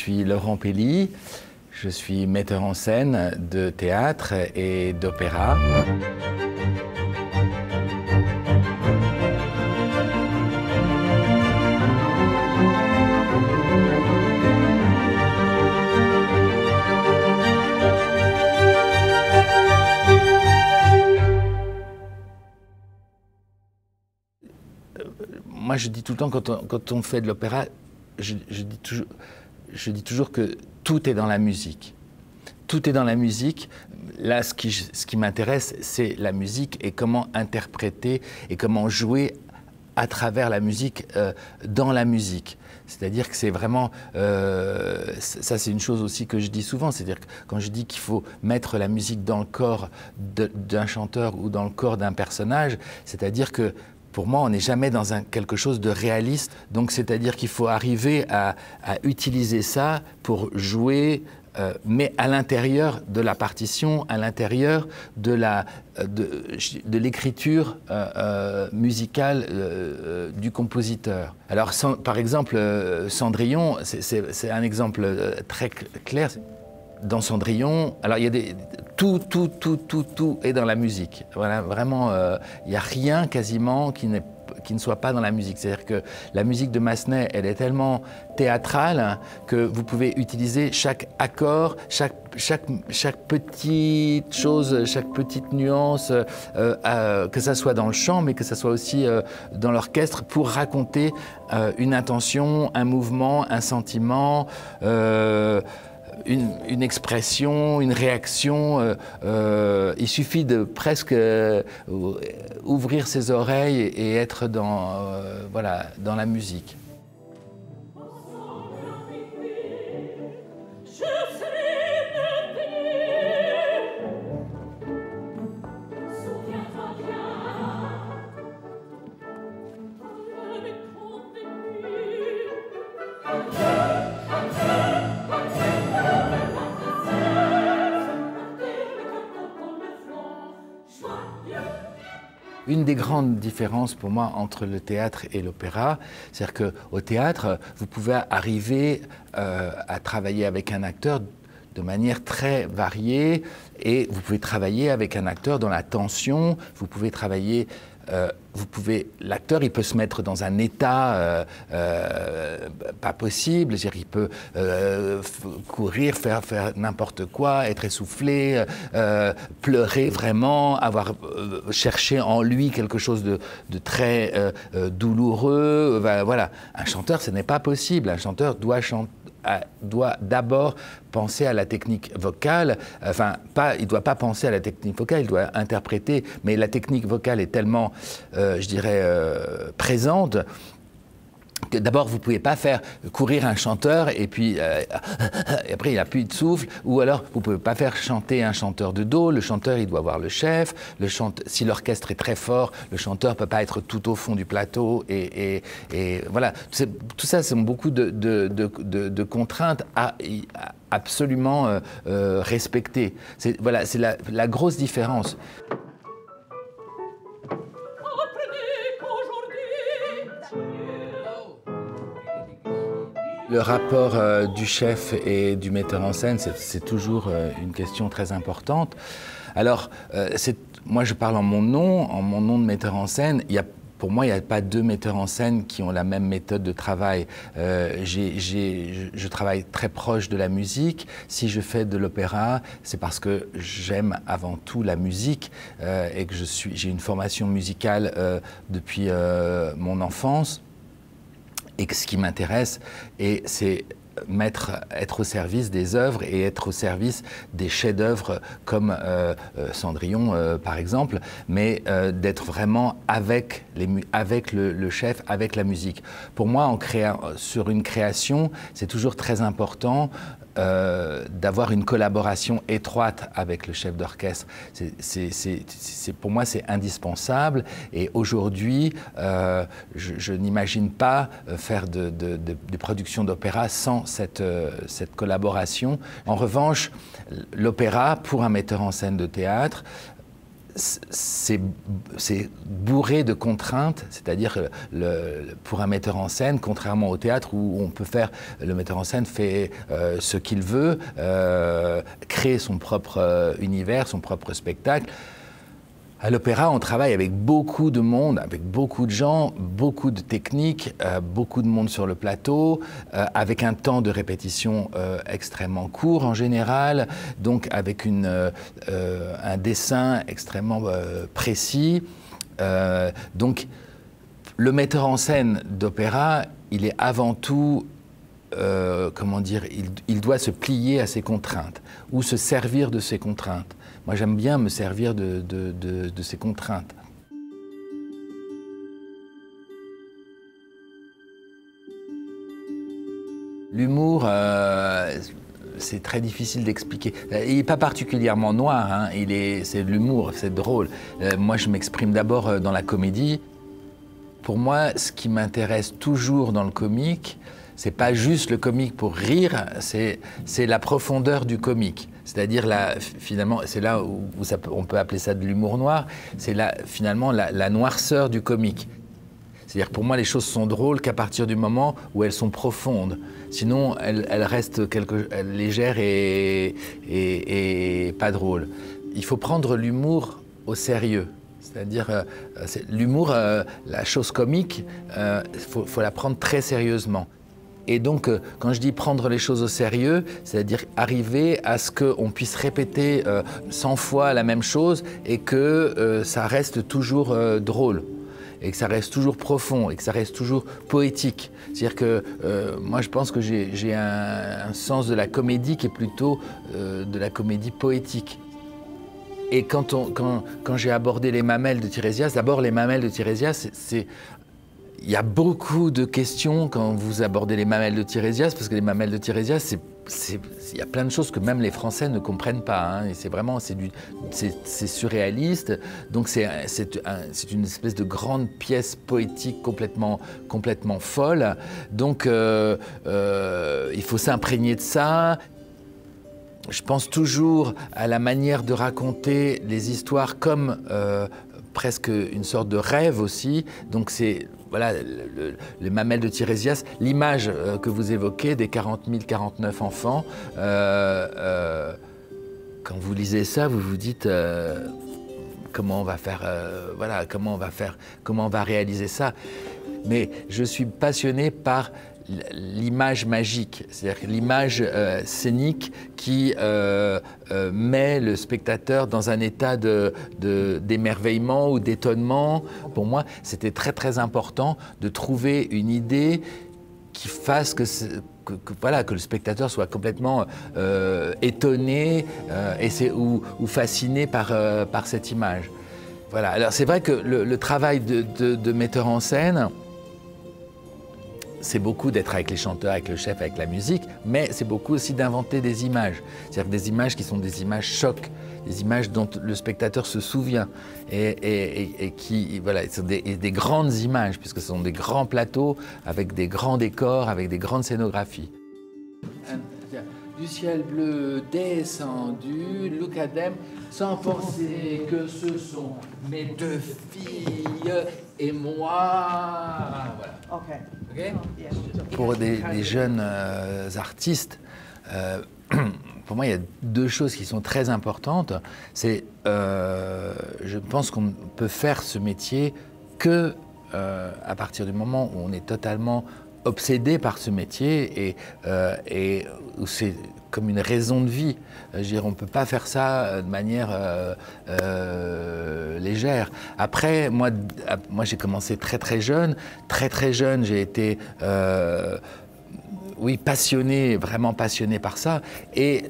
suis Laurent Pelli, je suis metteur en scène de théâtre et d'opéra. Moi, je dis tout le temps, quand on fait de l'opéra, je dis toujours que tout est dans la musique. Tout est dans la musique. Là, ce qui m'intéresse, c'est la musique et comment interpréter et comment jouer à travers la musique, dans la musique. C'est-à-dire que c'est vraiment, ça c'est une chose aussi que je dis souvent, c'est-à-dire que quand je dis qu'il faut mettre la musique dans le corps d'un chanteur ou dans le corps d'un personnage, c'est-à-dire que pour moi, on n'est jamais dans quelque chose de réaliste. Donc, c'est-à-dire qu'il faut arriver à utiliser ça pour jouer, mais à l'intérieur de la partition, à l'intérieur de l'écriture musicale du compositeur. Alors, par exemple, Cendrillon, c'est un exemple très clair. Dans Cendrillon, alors il y a tout est dans la musique. Voilà, vraiment, il n'y a rien quasiment qui ne soit pas dans la musique. C'est-à-dire que la musique de Massenet, elle est tellement théâtrale que vous pouvez utiliser chaque accord, chaque petite chose, chaque petite nuance, que ça soit dans le chant, mais que ça soit aussi dans l'orchestre, pour raconter une intention, un mouvement, un sentiment, une expression, une réaction. Il suffit de presque ouvrir ses oreilles et être voilà, dans la musique. Une des grandes différences pour moi entre le théâtre et l'opéra, c'est-à-dire qu'au théâtre, vous pouvez arriver à travailler avec un acteur de manière très variée, et vous pouvez travailler avec un acteur dans la tension, vous pouvez travailler... l'acteur, il peut se mettre dans un état pas possible, il peut courir, faire n'importe quoi, être essoufflé, pleurer vraiment, chercher en lui quelque chose de très douloureux. Voilà, un chanteur, ce n'est pas possible. Un chanteur doit d'abord penser à la technique vocale, il ne doit pas penser à la technique vocale, il doit interpréter, mais la technique vocale est tellement, je dirais, présente, que d'abord vous ne pouvez pas faire courir un chanteur et puis après il n'a plus de souffle, ou alors vous ne pouvez pas faire chanter un chanteur de dos. Le chanteur, il doit voir le chef, si l'orchestre est très fort, le chanteur ne peut pas être tout au fond du plateau, et voilà, tout ça sont beaucoup de contraintes à absolument respecter. Voilà, c'est la grosse différence. Le rapport du chef et du metteur en scène, c'est toujours une question très importante. Alors, moi je parle en mon nom de metteur en scène. Pour moi, il n'y a pas deux metteurs en scène qui ont la même méthode de travail. Je travaille très proche de la musique. Si je fais de l'opéra, c'est parce que j'aime avant tout la musique et que j'ai une formation musicale depuis mon enfance. Et que ce qui m'intéresse, c'est être au service des œuvres et être au service des chefs-d'œuvre comme Cendrillon, par exemple, mais d'être vraiment avec le chef, avec la musique. Pour moi, sur une création, c'est toujours très important d'avoir une collaboration étroite avec le chef d'orchestre. Pour moi, c'est indispensable. Et aujourd'hui, je n'imagine pas faire des productions d'opéra sans cette collaboration. En revanche, l'opéra, pour un metteur en scène de théâtre, c'est bourré de contraintes, c'est-à-dire pour un metteur en scène, contrairement au théâtre où on peut faire, le metteur en scène fait ce qu'il veut, créer son propre univers, son propre spectacle. À l'opéra, on travaille avec beaucoup de monde, avec beaucoup de gens, beaucoup de techniques, beaucoup de monde sur le plateau, avec un temps de répétition extrêmement court en général, donc avec un dessin extrêmement précis. Donc, le metteur en scène d'opéra, il est avant tout, comment dire, il doit se plier à ses contraintes ou se servir de ses contraintes. Moi, j'aime bien me servir de ces contraintes. L'humour, c'est très difficile d'expliquer. Il n'est pas particulièrement noir, hein. C'est de l'humour, c'est drôle. Moi, je m'exprime d'abord dans la comédie. Pour moi, ce qui m'intéresse toujours dans le comique, c'est pas juste le comique pour rire, c'est la profondeur du comique. C'est-à-dire, finalement, c'est là où on peut appeler ça de l'humour noir, c'est finalement la noirceur du comique. C'est-à-dire, pour moi, les choses sont drôles qu'à partir du moment où elles sont profondes. Sinon, elles restent légères et pas drôles. Il faut prendre l'humour au sérieux. C'est-à-dire, l'humour, la chose comique, faut la prendre très sérieusement. Et donc, quand je dis prendre les choses au sérieux, c'est-à-dire arriver à ce qu'on puisse répéter 100 fois la même chose et que ça reste toujours drôle, et que ça reste toujours profond, et que ça reste toujours poétique. C'est-à-dire que moi, je pense que j'ai un sens de la comédie qui est plutôt de la comédie poétique. Et quand j'ai abordé les mamelles de Tirésias, d'abord les mamelles de Tirésias, il y a beaucoup de questions quand vous abordez les mamelles de Tirésias, parce que les mamelles de Tirésias, il y a plein de choses que même les Français ne comprennent pas. Hein, et c'est vraiment, c'est surréaliste. Donc c'est une espèce de grande pièce poétique complètement folle. Donc il faut s'imprégner de ça. Je pense toujours à la manière de raconter les histoires comme presque une sorte de rêve aussi. Donc c'est voilà, les mamelles de Tirésias, l'image que vous évoquez des 40 049 enfants, quand vous lisez ça, vous vous dites comment on va faire, voilà, comment on va réaliser ça. Mais je suis passionné par l'image magique, c'est-à-dire l'image scénique qui met le spectateur dans un état d'émerveillement ou d'étonnement. Pour moi, c'était très important de trouver une idée qui fasse que le spectateur soit complètement étonné ou fasciné par cette image. Voilà. Alors c'est vrai que le travail de metteur en scène, c'est beaucoup d'être avec les chanteurs, avec le chef, avec la musique, mais c'est beaucoup aussi d'inventer des images. C'est-à-dire des images qui sont des images chocs, des images dont le spectateur se souvient et qui, voilà, sont des grandes images, puisque ce sont des grands plateaux avec des grands décors, avec des grandes scénographies. Du ciel bleu descendu, look at them, sans penser que ce sont mes deux filles et moi. Voilà. Okay. Okay? Pour des jeunes artistes, pour moi, il y a deux choses qui sont très importantes. C'est, je pense qu'on peut faire ce métier que à partir du moment où on est totalement obsédé par ce métier et où c'est comme une raison de vie. Je veux dire, on ne peut pas faire ça de manière légère. Après, moi j'ai commencé très jeune. Très jeune, j'ai été oui, passionné, vraiment passionné par ça. Et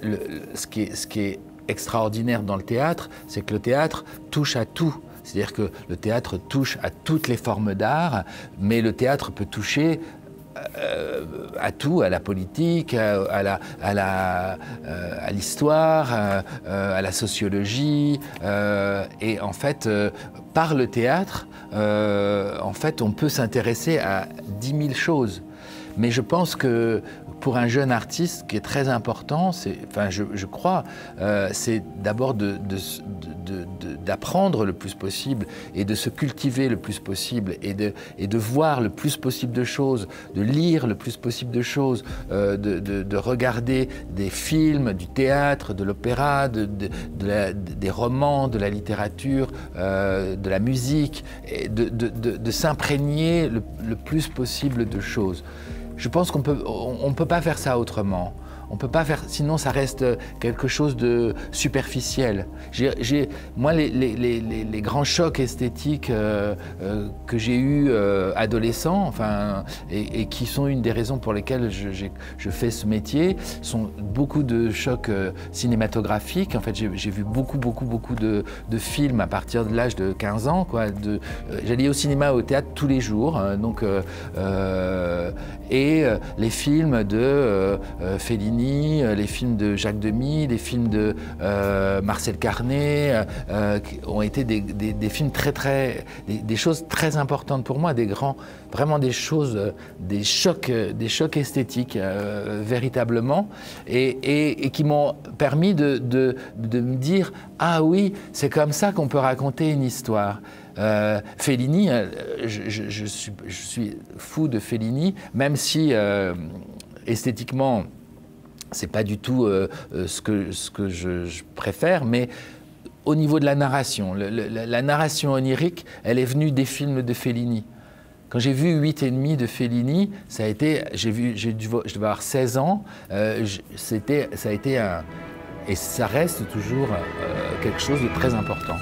ce qui est extraordinaire dans le théâtre, c'est que le théâtre touche à tout. C'est-à-dire que le théâtre touche à toutes les formes d'art, mais le théâtre peut toucher à tout, à la politique, à l'histoire, à la sociologie. Et en fait, par le théâtre, en fait, on peut s'intéresser à 10 000 choses. Mais je pense que pour un jeune artiste, ce qui est très important, enfin, je crois, c'est d'abord d'apprendre le plus possible et de se cultiver le plus possible et de voir le plus possible de choses, de lire le plus possible de choses, de regarder des films, du théâtre, de l'opéra, des romans, de la littérature, de la musique, et de s'imprégner le plus possible de choses. Je pense qu'on peut pas faire ça autrement. On peut pas faire, sinon ça reste quelque chose de superficiel. Moi, les grands chocs esthétiques que j'ai eus adolescent, enfin, et qui sont une des raisons pour lesquelles je fais ce métier, sont beaucoup de chocs cinématographiques. En fait, j'ai vu beaucoup de films à partir de l'âge de 15 ans. J'allais au cinéma et au théâtre tous les jours. Et les films de Fellini, les films de Jacques Demy, les films de Marcel Carné ont été des films des choses très importantes pour moi, vraiment des choses, des chocs esthétiques véritablement, et qui m'ont permis de me dire ah oui, c'est comme ça qu'on peut raconter une histoire. Fellini, je suis fou de Fellini, même si esthétiquement c'est pas du tout ce que je préfère, mais au niveau de la narration, la narration onirique, elle est venue des films de Fellini. Quand j'ai vu 8 et demi de Fellini, ça a été, je devais avoir 16 ans, ça a été et ça reste toujours quelque chose de très important.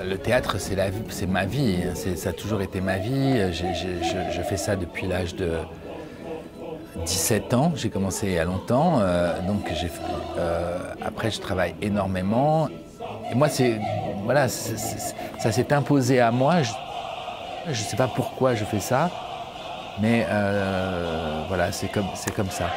Le théâtre, c'est ma vie, ça a toujours été ma vie. Je fais ça depuis l'âge de 17 ans, j'ai commencé il y a longtemps, donc après je travaille énormément. Et moi, voilà, ça s'est imposé à moi. Je ne sais pas pourquoi je fais ça, mais voilà, c'est comme ça.